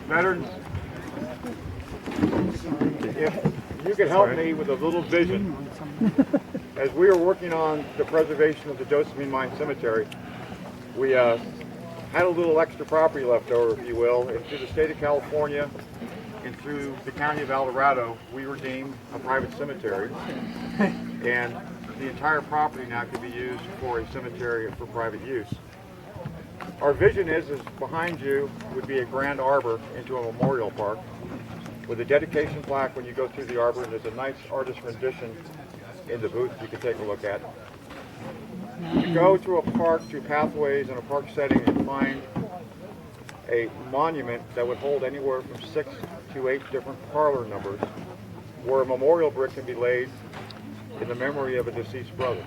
Veterans, if you could help me with a little vision, as we are working on the preservation of the Josephine Mine Cemetery, we had a little extra property left over, if you will, and through the state of California and through the county of El Dorado, we were deemed a private cemetery, and the entire property now could be used for a cemetery for private use. Our vision is behind you would be a grand arbor into a memorial park with a dedication plaque when you go through the arbor, and there's a nice artist rendition in the booth you can take a look at. You go through a park, through pathways in a park setting, and find a monument that would hold anywhere from 6 to 8 different parlor numbers where a memorial brick can be laid in the memory of a deceased brother.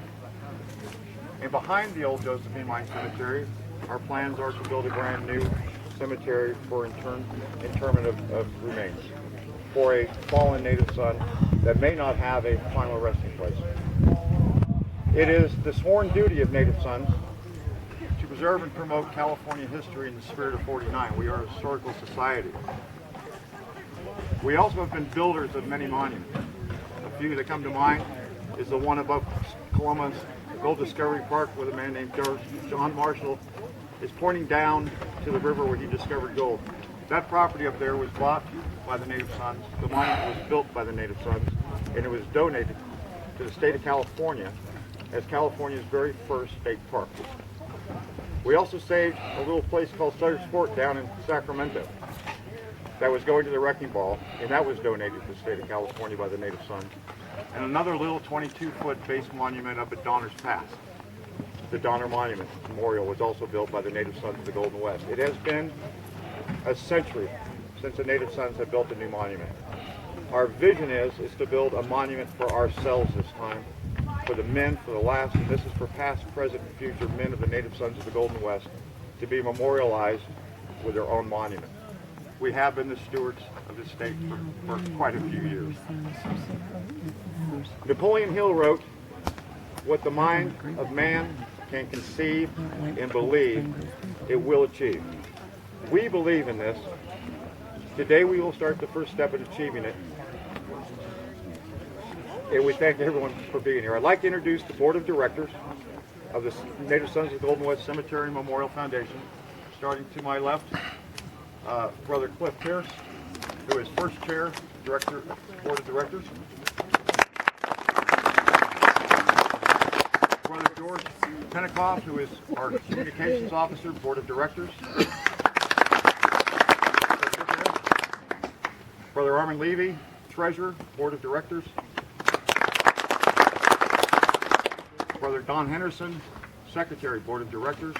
And behind the old Josephine Mine Cemetery, our plans are to build a brand new cemetery for interment of remains for a fallen native son that may not have a final resting place. It is the sworn duty of native sons to preserve and promote California history in the spirit of 49. We are a historical society. We also have been builders of many monuments. A few that come to mind is the one above Columbus Gold Discovery Park, where a man named John Marshall is pointing down to the river where he discovered gold. That property up there was bought by the native sons. The monument was built by the native sons, and it was donated to the state of California as California's very first state park. We also saved a little place called Sutter's Fort down in Sacramento that was going to the wrecking ball, and that was donated to the state of California by the native sons. And another little 22-foot base monument up at Donner's Pass. The Donner Monument Memorial was also built by the native sons of the Golden West. It has been a century since the native sons have built a new monument. Our vision is to build a monument for ourselves this time, for the men, for the last, and this is for past, present, and future men of the native sons of the Golden West, to be memorialized with their own monument. We have been the stewards of this state for quite a few years. Napoleon Hill wrote, "What the mind of man can conceive and believe, it will achieve." We believe in this. Today we will start the first step in achieving it. And we thank everyone for being here. I'd like to introduce the board of directors of the Native Sons of the Golden West Cemetery and Memorial Foundation. Starting to my left, Brother Cliff Pierce, who is first chair, director, board of directors. Brother George Pentecoff, who is our communications officer, board of directors. Brother Armin Levy, treasurer, board of directors. Brother Don Henderson, secretary, board of directors.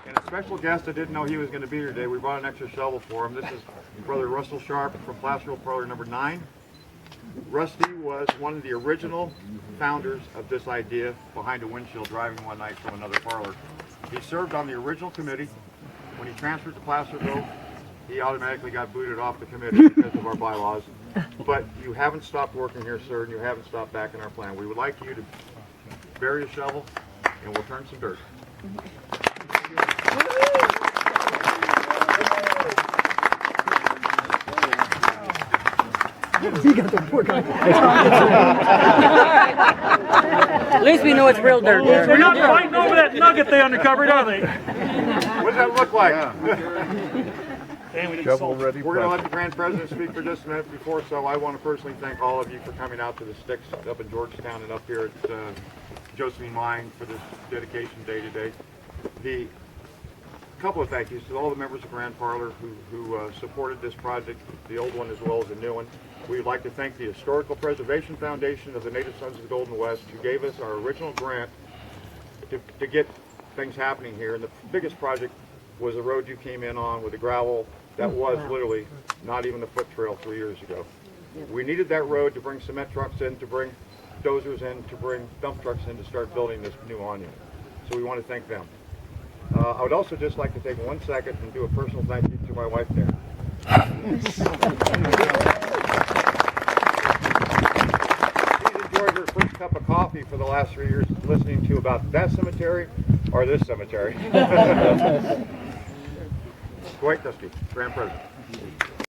And a special guest, I didn't know he was going to be here today. We brought an extra shovel for him. This is Brother Russell Sharp from Placerville Parlor number 9. Rusty was one of the original founders of this idea behind a windshield driving one night from another parlor. He served on the original committee. When he transferred to Placerville, he automatically got booted off the committee because of our bylaws. But you haven't stopped working here, sir, and you haven't stopped back in our plan. We would like you to bury a shovel, and we'll turn some dirt. He got the poor guy. At least we know it's real dirt there. They're not fighting over that nugget they uncovered, are they? What does that look like? Shovel ready. We're going to let the Grand President speak for just a minute before, so I want to personally thank all of you for coming out to the Sticks up in Georgetown and up here at Josephine Mine for this dedication day today. A couple of thank yous to all the members of Grand Parlor who supported this project, the old one as well as the new one. We would like to thank the Historical Preservation Foundation of the Native Sons of the Golden West, who gave us our original grant to get things happening here. And the biggest project was the road you came in on with the gravel. That was literally not even a foot trail 3 years ago. We needed that road to bring cement trucks in, to bring dozers in, to bring dump trucks in to start building this new monument. So we want to thank them. I would also just like to take 1 second and do a personal thank you to my wife there. She's enjoyed her first cup of coffee for the last 3 years listening to about that cemetery or this cemetery. Dwight Dusty, Grand President.